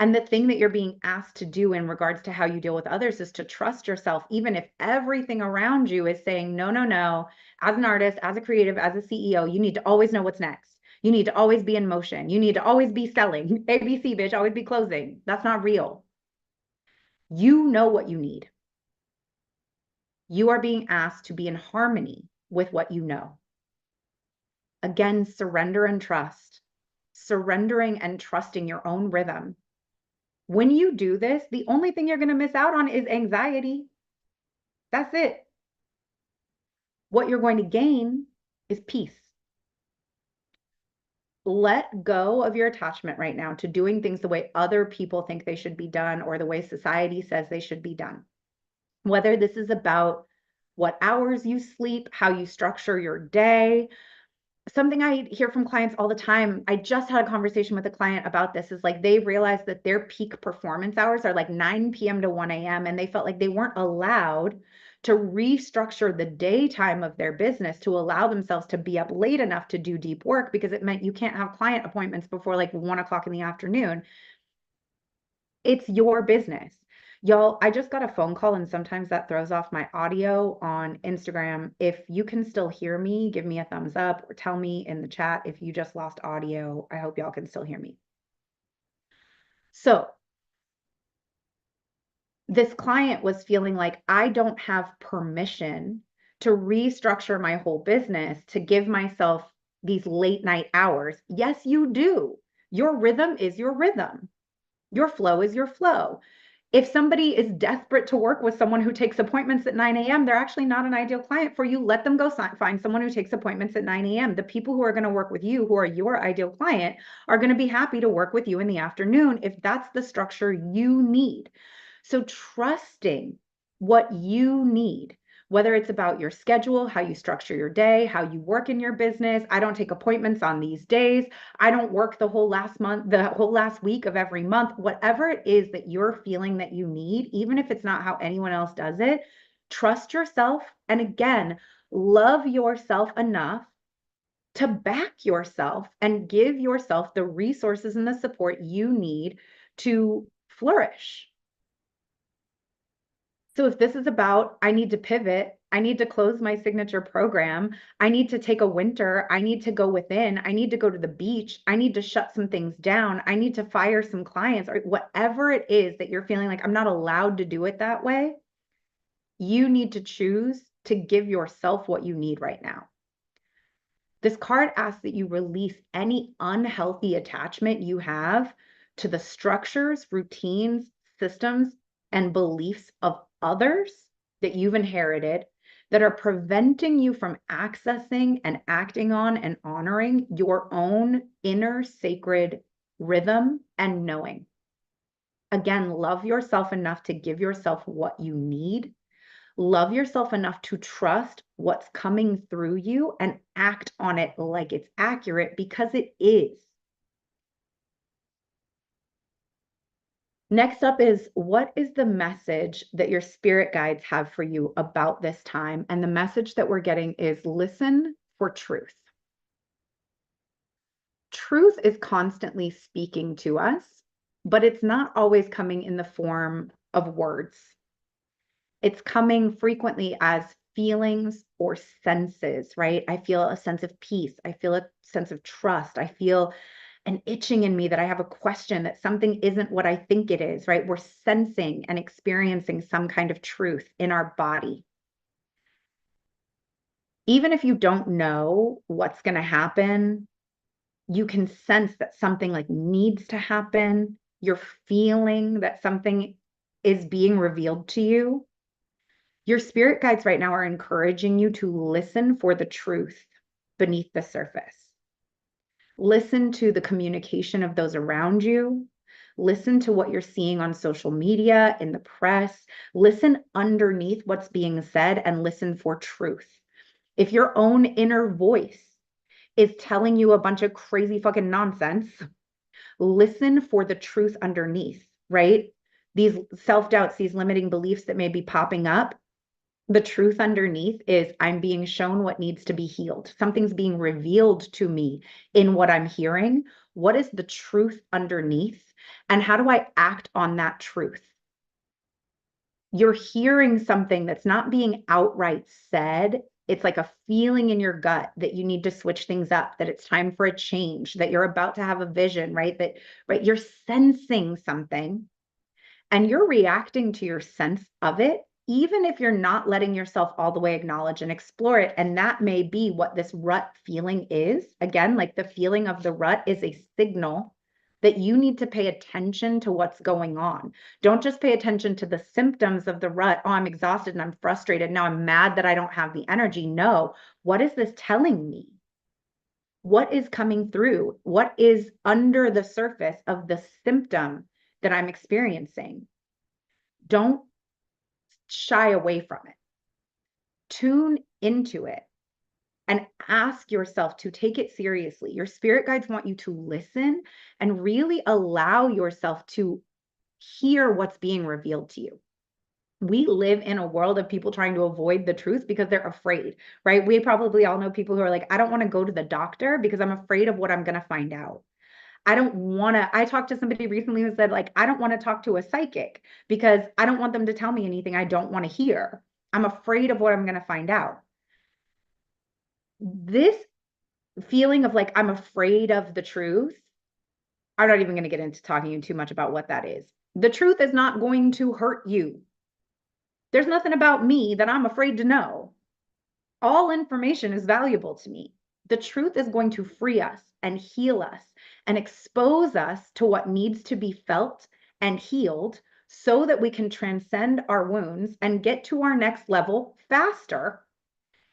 Speaker 1: And the thing that you're being asked to do in regards to how you deal with others is to trust yourself, even if everything around you is saying, no, no, no. As an artist, as a creative, as a CEO, you need to always know what's next. You need to always be in motion. You need to always be selling. ABC, bitch, always be closing. That's not real. You know what you need. You are being asked to be in harmony with what you know. Again, surrender and trust. Surrendering and trusting your own rhythm. When you do this, the only thing you're going to miss out on is anxiety. That's it. What you're going to gain is peace. Let go of your attachment right now to doing things the way other people think they should be done or the way society says they should be done. Whether this is about what hours you sleep, how you structure your day, something I hear from clients all the time. I just had a conversation with a client about this, is like they realized that their peak performance hours are like 9 p.m. to 1 a.m. And they felt like they weren't allowed to restructure the daytime of their business to allow themselves to be up late enough to do deep work, because it meant you can't have client appointments before like 1 o'clock in the afternoon. It's your business. Y'all, I just got a phone call, and sometimes that throws off my audio on Instagram. If you can still hear me, give me a thumbs up or tell me in the chat if you just lost audio. I hope y'all can still hear me. So this client was feeling like, I don't have permission to restructure my whole business to give myself these late night hours. Yes, you do. Your rhythm is your rhythm. Your flow is your flow. If somebody is desperate to work with someone who takes appointments at 9 a.m., they're actually not an ideal client for you. Let them go find someone who takes appointments at 9 a.m. The people who are going to work with you, who are your ideal client, are going to be happy to work with you in the afternoon if that's the structure you need. So trusting what you need, whether it's about your schedule, how you structure your day, how you work in your business. I don't take appointments on these days. I don't work the whole last month, the whole last week of every month. Whatever it is that you're feeling that you need, even if it's not how anyone else does it, trust yourself. And again, love yourself enough to back yourself and give yourself the resources and the support you need to flourish. So if this is about, I need to pivot, I need to close my signature program, I need to take a winter, I need to go within, I need to go to the beach, I need to shut some things down, I need to fire some clients, or whatever it is that you're feeling like I'm not allowed to do it that way, you need to choose to give yourself what you need right now. This card asks that you release any unhealthy attachment you have to the structures, routines, systems, and beliefs of others that you've inherited that are preventing you from accessing and acting on and honoring your own inner sacred rhythm and knowing. Again, love yourself enough to give yourself what you need. Love yourself enough to trust what's coming through you and act on it like it's accurate, because it is. Next up is, what is the message that your spirit guides have for you about this time? And the message that we're getting is, listen for truth. Truth is constantly speaking to us, but it's not always coming in the form of words. It's coming frequently as feelings or senses, right? I feel a sense of peace. I feel a sense of trust. I feel an itching in me that I have a question, that something isn't what I think it is, right? We're sensing and experiencing some kind of truth in our body. Even if you don't know what's going to happen, you can sense that something like needs to happen. You're feeling that something is being revealed to you. Your spirit guides right now are encouraging you to listen for the truth beneath the surface. Listen to the communication of those around you. Listen to what you're seeing on social media, in the press. Listen underneath what's being said and listen for truth. If your own inner voice is telling you a bunch of crazy fucking nonsense, listen for the truth underneath, right? These self-doubts, these limiting beliefs that may be popping up, the truth underneath is, I'm being shown what needs to be healed. Something's being revealed to me in what I'm hearing. What is the truth underneath? And how do I act on that truth? You're hearing something that's not being outright said. It's like a feeling in your gut that you need to switch things up, that it's time for a change, that you're about to have a vision, right? Right, you're sensing something and you're reacting to your sense of it, even if you're not letting yourself all the way acknowledge and explore it. And that may be what this rut feeling is. Again, like the feeling of the rut is a signal that you need to pay attention to what's going on. Don't just pay attention to the symptoms of the rut. Oh, I'm exhausted and I'm frustrated. Now I'm mad that I don't have the energy. No, what is this telling me? What is coming through? What is under the surface of the symptom that I'm experiencing? Don't shy away from it. Tune into it and ask yourself to take it seriously. Your spirit guides want you to listen and really allow yourself to hear what's being revealed to you. We live in a world of people trying to avoid the truth because they're afraid, right? We probably all know people who are like, I don't want to go to the doctor because I'm afraid of what I'm going to find out. I talked to somebody recently who said, like, I don't want to talk to a psychic because I don't want them to tell me anything I don't want to hear. I'm afraid of what I'm going to find out. This feeling of like, I'm afraid of the truth, I'm not even going to get into talking too much about what that is. The truth is not going to hurt you. There's nothing about me that I'm afraid to know. All information is valuable to me. The truth is going to free us and heal us and expose us to what needs to be felt and healed so that we can transcend our wounds and get to our next level faster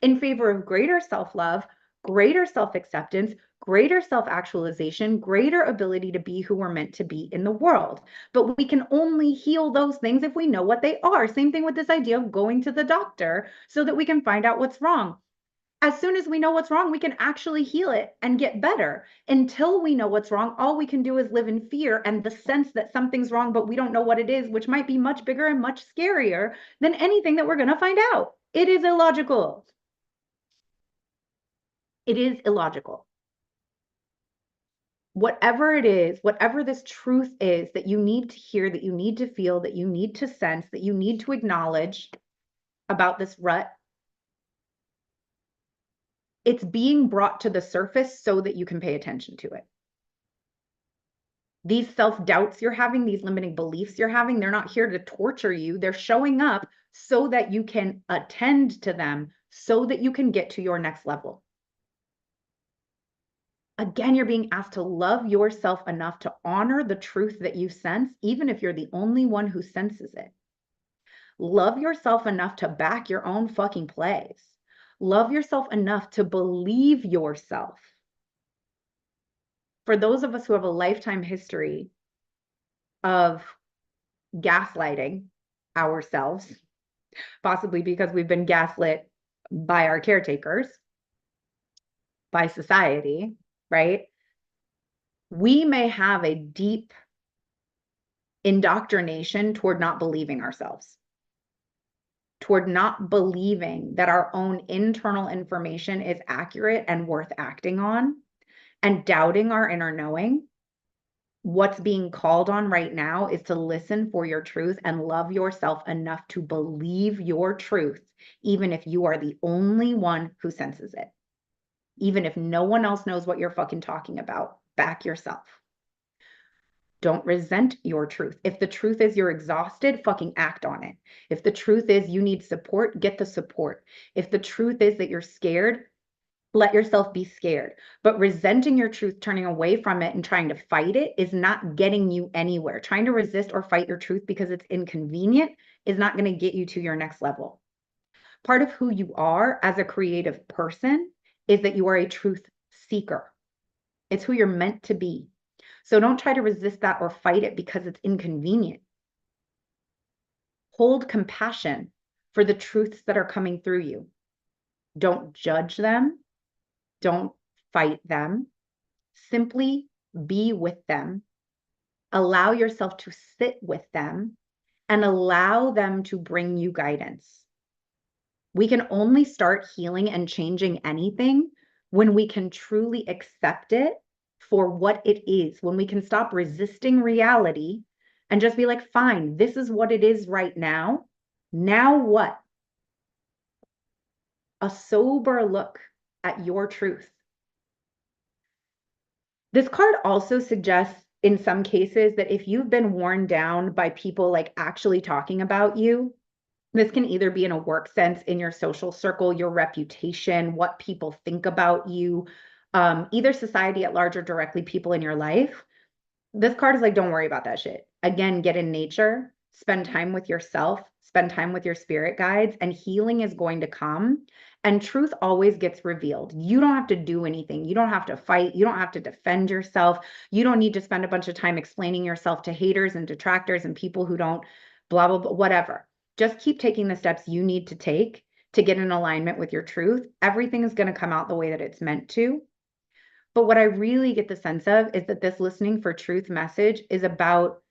Speaker 1: in favor of greater self-love, greater self-acceptance, greater self-actualization, greater ability to be who we're meant to be in the world. But we can only heal those things if we know what they are. Same thing with this idea of going to the doctor so that we can find out what's wrong. As soon as we know what's wrong, we can actually heal it and get better. Until we know what's wrong, all we can do is live in fear and the sense that something's wrong, but we don't know what it is, which might be much bigger and much scarier than anything that we're going to find out. It is illogical. It is illogical. Whatever it is, whatever this truth is that you need to hear, that you need to feel, that you need to sense, that you need to acknowledge about this rut, it's being brought to the surface so that you can pay attention to it. These self-doubts you're having, these limiting beliefs you're having, they're not here to torture you. They're showing up so that you can attend to them, so that you can get to your next level. Again, you're being asked to love yourself enough to honor the truth that you sense, even if you're the only one who senses it. Love yourself enough to back your own fucking plays. Love yourself enough to believe yourself. For those of us who have a lifetime history of gaslighting ourselves, possibly because we've been gaslit by our caretakers, by society, right? We may have a deep indoctrination toward not believing ourselves, toward not believing that our own internal information is accurate and worth acting on, and doubting our inner knowing. What's being called on right now is to listen for your truth and love yourself enough to believe your truth, even if you are the only one who senses it. Even if no one else knows what you're fucking talking about, back yourself. Don't resent your truth. If the truth is you're exhausted, fucking act on it. If the truth is you need support, get the support. If the truth is that you're scared, let yourself be scared. But resenting your truth, turning away from it and trying to fight it is not getting you anywhere. Trying to resist or fight your truth because it's inconvenient is not going to get you to your next level. Part of who you are as a creative person is that you are a truth seeker. It's who you're meant to be. So don't try to resist that or fight it because it's inconvenient. Hold compassion for the truths that are coming through you. Don't judge them. Don't fight them. Simply be with them. Allow yourself to sit with them and allow them to bring you guidance. We can only start healing and changing anything when we can truly accept it for what it is, when we can stop resisting reality and just be like, fine, this is what it is right now. Now what? A sober look at your truth. This card also suggests in some cases that if you've been worn down by people like actually talking about you, this can either be in a work sense, in your social circle, your reputation, what people think about you, either society at large or directly people in your life. This card is like, don't worry about that shit. Again, get in nature, spend time with yourself, spend time with your spirit guides, and healing is going to come. And truth always gets revealed. You don't have to do anything. You don't have to fight. You don't have to defend yourself. You don't need to spend a bunch of time explaining yourself to haters and detractors and people who don't blah, blah, blah, whatever. Just keep taking the steps you need to take to get in alignment with your truth, everything is going to come out the way that it's meant to. But what I really get the sense of is that this listening for truth message is about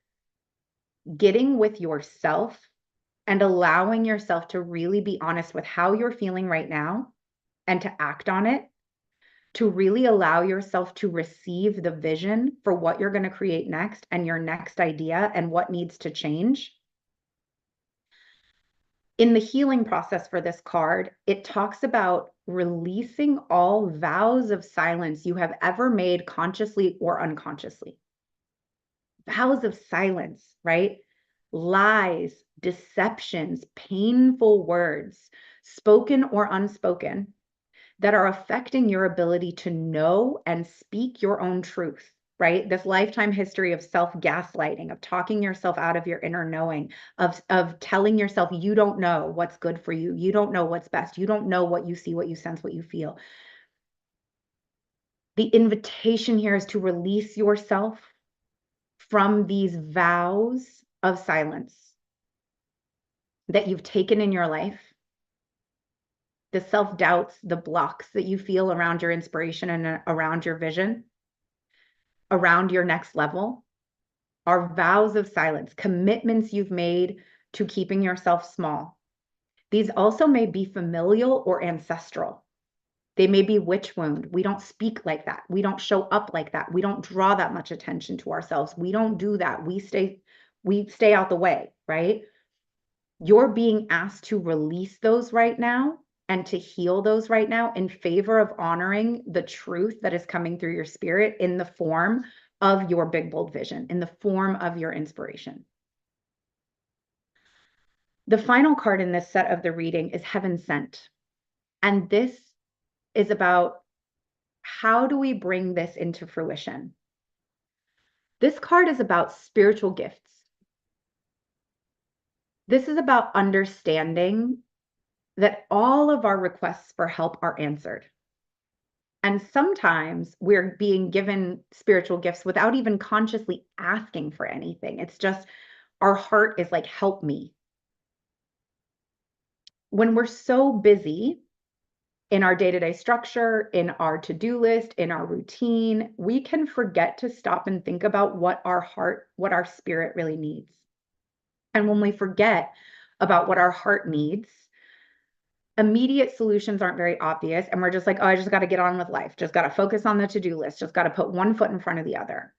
Speaker 1: getting with yourself and allowing yourself to really be honest with how you're feeling right now and to act on it, to really allow yourself to receive the vision for what you're going to create next and your next idea and what needs to change. In the healing process for this card, it talks about releasing all vows of silence you have ever made consciously or unconsciously. Vows of silence, right? Lies, deceptions, painful words, spoken or unspoken, that are affecting your ability to know and speak your own truth, right? This lifetime history of self-gaslighting, of talking yourself out of your inner knowing, of telling yourself you don't know what's good for you, you don't know what's best, you don't know what you see, what you sense, what you feel. The invitation here is to release yourself from these vows of silence that you've taken in your life, the self-doubts, the blocks that you feel around your inspiration and around your vision, around your next level, are vows of silence, commitments you've made to keeping yourself small. These also may be familial or ancestral. They may be witch wound. We don't speak like that. We don't show up like that. We don't draw that much attention to ourselves. We don't do that. We stay out the way, right? You're being asked to release those right now and to heal those right now in favor of honoring the truth that is coming through your spirit in the form of your big, bold vision, in the form of your inspiration. The final card in this set of the reading is Heaven Sent. And this is about how do we bring this into fruition? This card is about spiritual gifts. This is about understanding that all of our requests for help are answered. And sometimes we're being given spiritual gifts without even consciously asking for anything. It's just our heart is like, help me. When we're so busy in our day-to-day structure, in our to-do list, in our routine, we can forget to stop and think about what our heart, what our spirit really needs. And when we forget about what our heart needs, immediate solutions aren't very obvious. And we're just like, oh, I just got to get on with life. Just got to focus on the to-do list. Just got to put one foot in front of the other.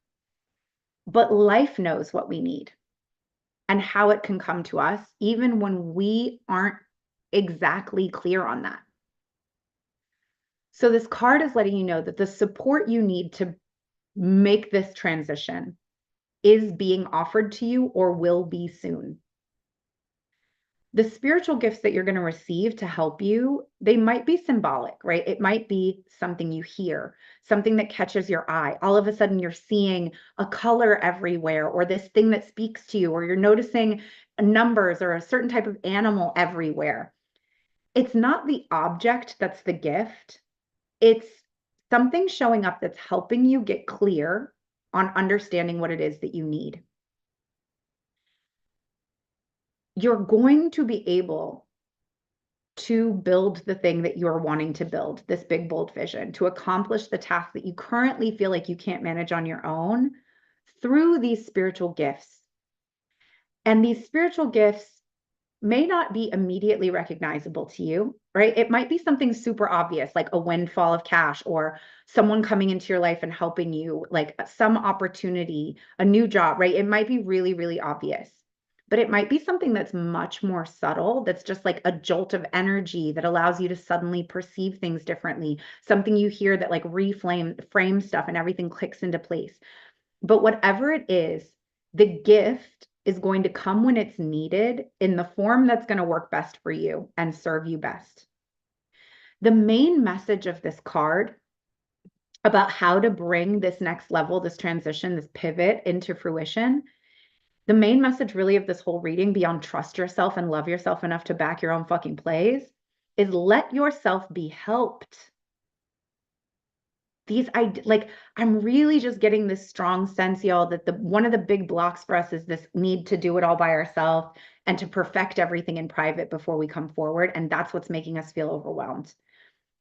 Speaker 1: But life knows what we need and how it can come to us, even when we aren't exactly clear on that. So this card is letting you know that the support you need to make this transition is being offered to you or will be soon. The spiritual gifts that you're going to receive to help you, they might be symbolic, right? It might be something you hear, something that catches your eye. All of a sudden you're seeing a color everywhere, or this thing that speaks to you, or you're noticing numbers or a certain type of animal everywhere. It's not the object that's the gift. It's something showing up that's helping you get clear on understanding what it is that you need. You're going to be able to build the thing that you're wanting to build, this big, bold vision, to accomplish the task that you currently feel like you can't manage on your own through these spiritual gifts. And these spiritual gifts may not be immediately recognizable to you, right? It might be something super obvious, like a windfall of cash or someone coming into your life and helping you, like some opportunity, a new job, right? It might be really, really obvious, but it might be something that's much more subtle, that's just like a jolt of energy that allows you to suddenly perceive things differently, something you hear that like frame stuff and everything clicks into place. But whatever it is, the gift is going to come when it's needed in the form that's going to work best for you and serve you best. The main message of this card about how to bring this next level, this transition, this pivot into fruition, the main message really of this whole reading, beyond trust yourself and love yourself enough to back your own fucking plays, is let yourself be helped. like, I'm really just getting this strong sense, y'all, that one of the big blocks for us is this need to do it all by ourselves and to perfect everything in private before we come forward. And that's what's making us feel overwhelmed.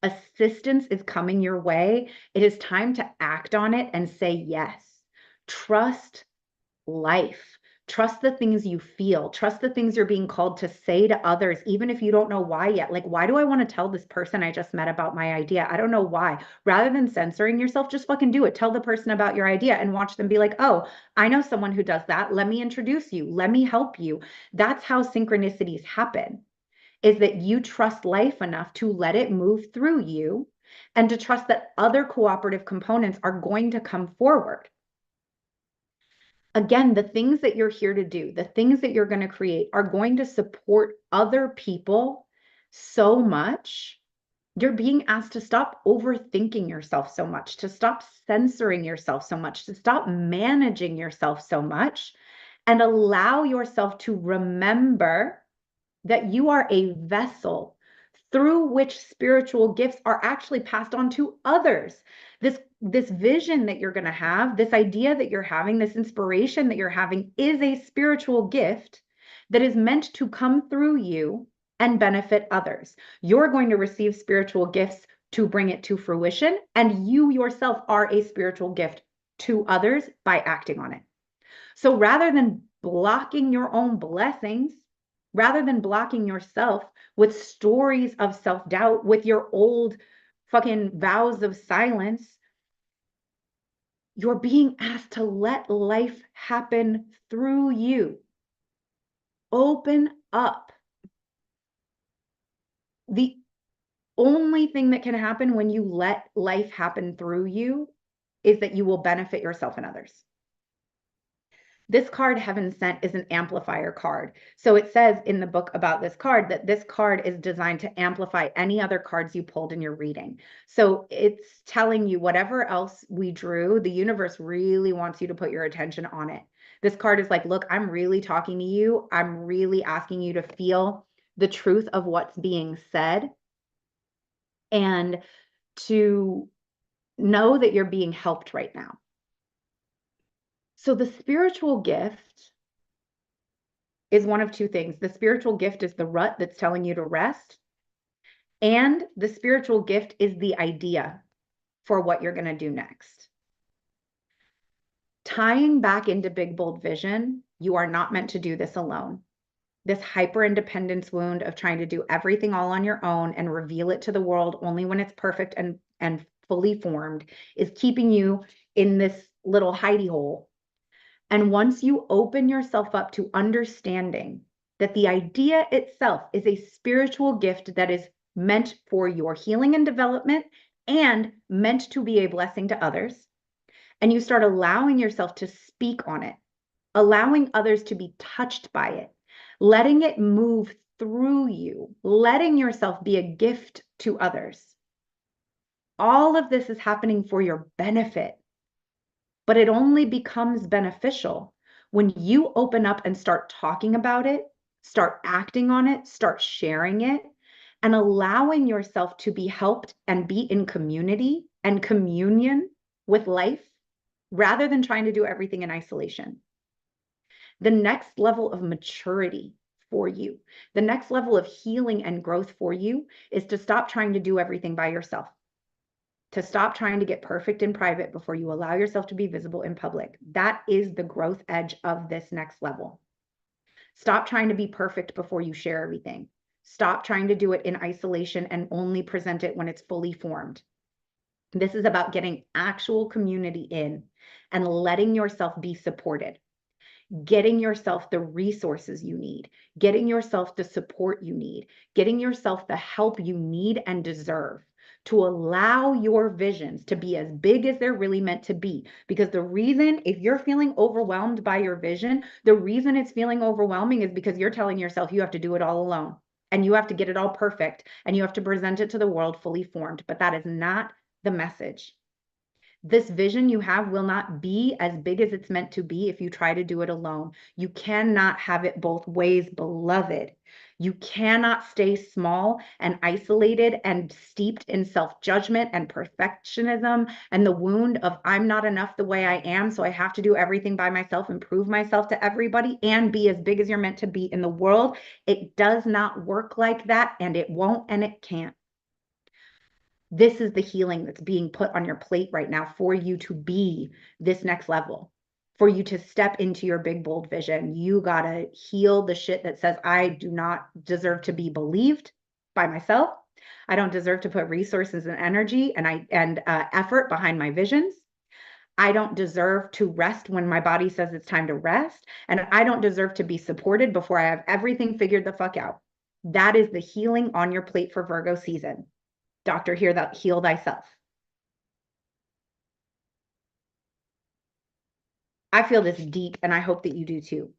Speaker 1: Assistance is coming your way. It is time to act on it and say yes. Trust life. Trust the things you feel. Trust the things you're being called to say to others, even if you don't know why yet. Like, why do I want to tell this person I just met about my idea? I don't know why. Rather than censoring yourself, just fucking do it. Tell the person about your idea and watch them be like, oh, I know someone who does that. Let me introduce you. Let me help you. That's how synchronicities happen, is that you trust life enough to let it move through you and to trust that other cooperative components are going to come forward. Again, the things that you're here to do, the things that you're going to create are going to support other people so much. You're being asked to stop overthinking yourself so much, to stop censoring yourself so much, to stop managing yourself so much, and allow yourself to remember that you are a vessel through which spiritual gifts are actually passed on to others. This vision that you're going to have, this idea that you're having, this inspiration that you're having is a spiritual gift that is meant to come through you and benefit others. You're going to receive spiritual gifts to bring it to fruition, and you yourself are a spiritual gift to others by acting on it. So rather than blocking your own blessings, rather than blocking yourself with stories of self-doubt, with your old fucking vows of silence, you're being asked to let life happen through you. Open up. The only thing that can happen when you let life happen through you is that you will benefit yourself and others. This card, Heaven Sent, is an amplifier card. So it says in the book about this card that this card is designed to amplify any other cards you pulled in your reading. So it's telling you whatever else we drew, the universe really wants you to put your attention on it. This card is like, look, I'm really talking to you. I'm really asking you to feel the truth of what's being said and to know that you're being helped right now. So the spiritual gift is one of two things. The spiritual gift is the rut that's telling you to rest, and the spiritual gift is the idea for what you're going to do next. Tying back into big, bold vision, you are not meant to do this alone. This hyper-independence wound of trying to do everything all on your own and reveal it to the world only when it's perfect and fully formed is keeping you in this little hidey hole. And once you open yourself up to understanding that the idea itself is a spiritual gift that is meant for your healing and development and meant to be a blessing to others, and you start allowing yourself to speak on it, allowing others to be touched by it, letting it move through you, letting yourself be a gift to others. All of this is happening for your benefit. But it only becomes beneficial when you open up and start talking about it, start acting on it, start sharing it, and allowing yourself to be helped and be in community and communion with life rather than trying to do everything in isolation. The next level of maturity for you, the next level of healing and growth for you is to stop trying to do everything by yourself. To stop trying to get perfect in private before you allow yourself to be visible in public. That is the growth edge of this next level. Stop trying to be perfect before you share everything. Stop trying to do it in isolation and only present it when it's fully formed. This is about getting actual community in and letting yourself be supported, getting yourself the resources you need, getting yourself the support you need, getting yourself the help you need and deserve, to allow your visions to be as big as they're really meant to be. Because the reason, if you're feeling overwhelmed by your vision, the reason it's feeling overwhelming is because you're telling yourself you have to do it all alone and you have to get it all perfect and you have to present it to the world fully formed. But that is not the message. This vision you have will not be as big as it's meant to be if you try to do it alone. You cannot have it both ways, beloved. You cannot stay small and isolated and steeped in self-judgment and perfectionism and the wound of I'm not enough the way I am, so I have to do everything by myself and prove myself to everybody and be as big as you're meant to be in the world. It does not work like that, and it won't and it can't. This is the healing that's being put on your plate right now for you to be this next level, for you to step into your big, bold vision. You got to heal the shit that says, I do not deserve to be believed by myself. I don't deserve to put resources and energy and effort behind my visions. I don't deserve to rest when my body says it's time to rest. And I don't deserve to be supported before I have everything figured the fuck out. That is the healing on your plate for Virgo season. Doctor, heal thyself. I feel this deep, and I hope that you do too.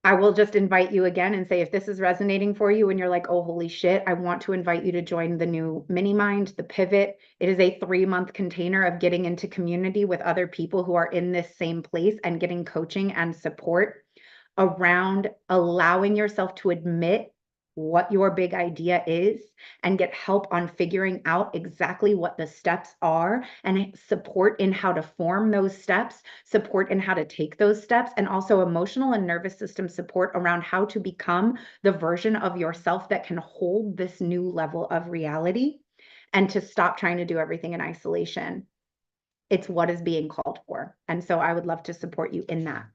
Speaker 1: I will just invite you again and say, if this is resonating for you and you're like, oh, holy shit, I want to invite you to join the new mini mind, the pivot. It is a 3-month container of getting into community with other people who are in this same place and getting coaching and support around allowing yourself to admit what your big idea is and get help on figuring out exactly what the steps are and support in how to form those steps, support in how to take those steps, and also emotional and nervous system support around how to become the version of yourself that can hold this new level of reality and to stop trying to do everything in isolation. It's what is being called for. And so I would love to support you in that.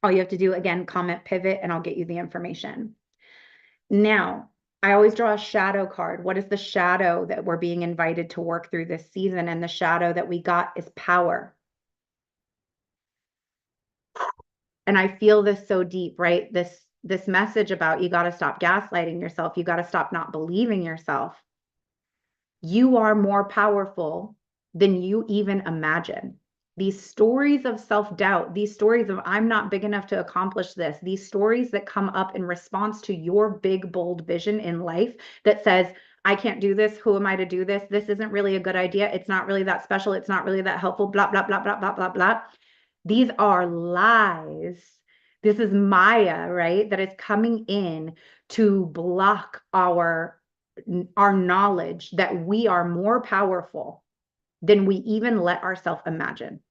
Speaker 1: All you have to do, again, comment pivot, and I'll get you the information. Now, I always draw a shadow card. What is the shadow that we're being invited to work through this season? And the shadow that we got is power. And I feel this so deep, right? This message about you got to stop gaslighting yourself. You got to stop not believing yourself. You are more powerful than you even imagine. These stories of self-doubt, these stories of I'm not big enough to accomplish this, these stories that come up in response to your big, bold vision in life that says, I can't do this. Who am I to do this? This isn't really a good idea. It's not really that special. It's not really that helpful, blah, blah, blah, blah, blah, blah, blah. These are lies. This is Maya, right? That is coming in to block our knowledge that we are more powerful than we even let ourselves imagine.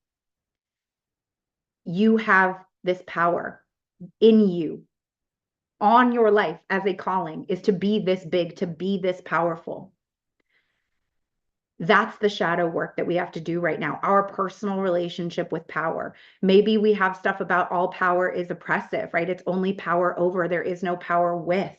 Speaker 1: You have this power in you on your life as a calling is to be this big, to be this powerful. That's the shadow work that we have to do right now. Our personal relationship with power. Maybe we have stuff about all power is oppressive, right? It's only power over. There is no power with,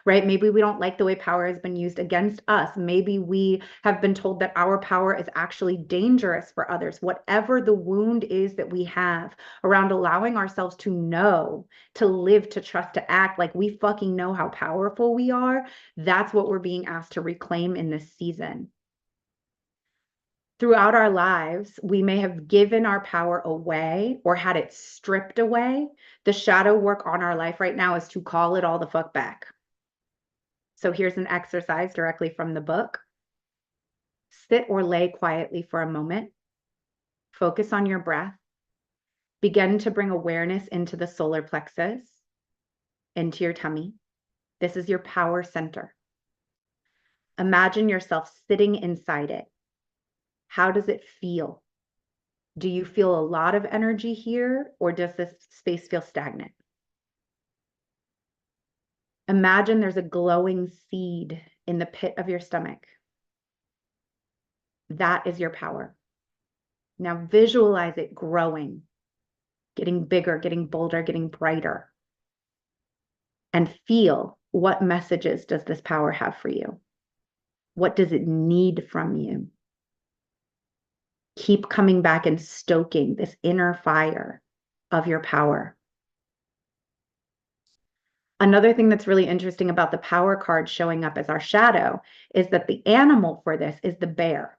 Speaker 1: right? Maybe we don't like the way power has been used against us. Maybe we have been told that our power is actually dangerous for others. Whatever the wound is that we have around allowing ourselves to know, to live, to trust, to act like we fucking know how powerful we are, that's what we're being asked to reclaim in this season. Throughout our lives, we may have given our power away or had it stripped away. The shadow work on our life right now is to call it all the fuck back. So here's an exercise directly from the book. Sit or lay quietly for a moment. Focus on your breath. Begin to bring awareness into the solar plexus, into your tummy. This is your power center. Imagine yourself sitting inside it. How does it feel? Do you feel a lot of energy here, or does this space feel stagnant? Imagine there's a glowing seed in the pit of your stomach. That is your power. Now visualize it growing, getting bigger, getting bolder, getting brighter. And feel, what messages does this power have for you? What does it need from you? Keep coming back and stoking this inner fire of your power. Another thing that's really interesting about the power card showing up as our shadow is that the animal for this is the bear.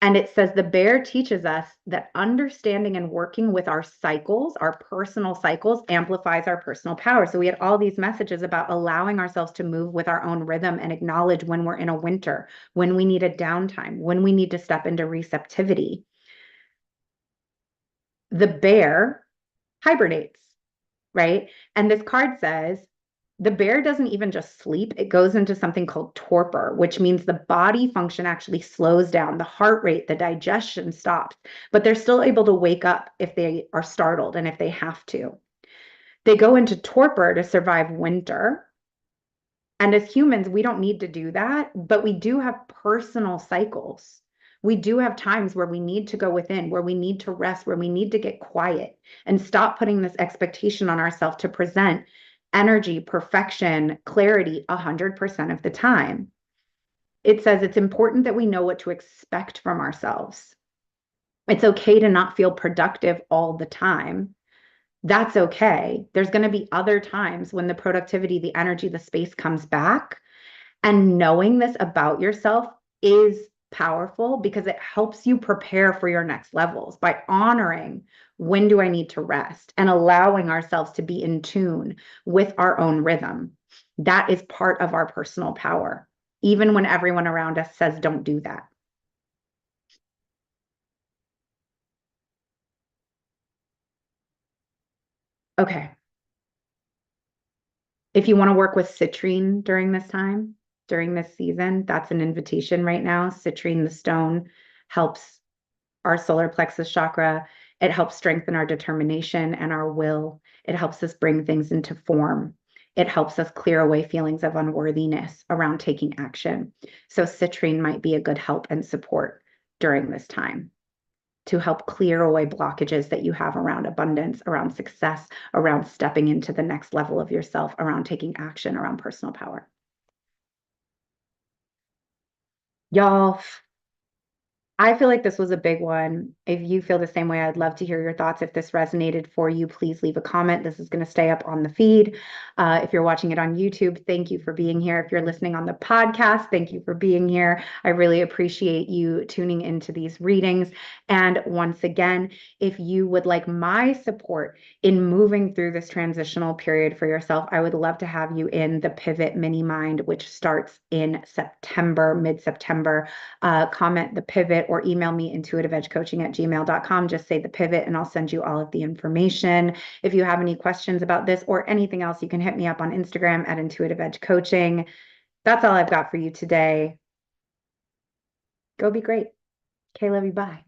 Speaker 1: And it says the bear teaches us that understanding and working with our cycles, our personal cycles, amplifies our personal power. So we had all these messages about allowing ourselves to move with our own rhythm and acknowledge when we're in a winter, when we need a downtime, when we need to step into receptivity. The bear hibernates, right? And this card says the bear doesn't even just sleep, it goes into something called torpor, which means the body function actually slows down, the heart rate, the digestion stops, but they're still able to wake up if they are startled and if they have to. They go into torpor to survive winter. And as humans, we don't need to do that, but we do have personal cycles. We do have times where we need to go within, where we need to rest, where we need to get quiet and stop putting this expectation on ourselves to present energy, perfection, clarity 100% of the time. It says it's important that we know what to expect from ourselves. It's okay to not feel productive all the time. That's okay. There's going to be other times when the productivity, the energy, the space comes back. And knowing this about yourself is powerful because it helps you prepare for your next levels by honoring when do I need to rest and allowing ourselves to be in tune with our own rhythm. That is part of our personal power, even when everyone around us says, don't do that. Okay. If you want to work with citrine during this time, during this season, that's an invitation right now. Citrine, the stone, helps our solar plexus chakra. It helps strengthen our determination and our will. It helps us bring things into form. It helps us clear away feelings of unworthiness around taking action. So citrine might be a good help and support during this time to help clear away blockages that you have around abundance, around success, around stepping into the next level of yourself, around taking action, around personal power. Y'all, I feel like this was a big one. If you feel the same way, I'd love to hear your thoughts. If this resonated for you, please leave a comment. This is going to stay up on the feed. If you're watching it on YouTube, thank you for being here. If you're listening on the podcast, thank you for being here. I really appreciate you tuning into these readings. And once again, if you would like my support in moving through this transitional period for yourself, I would love to have you in the Pivot Mini Mind, which starts in September, mid-September. Comment the pivot or email me intuitiveedgecoaching@gmail.com. Just say the pivot and I'll send you all of the information. If you have any questions about this or anything else, you can hit me up on Instagram at Intuitive Edge Coaching. That's all I've got for you today. Go be great. Okay, love you. Bye.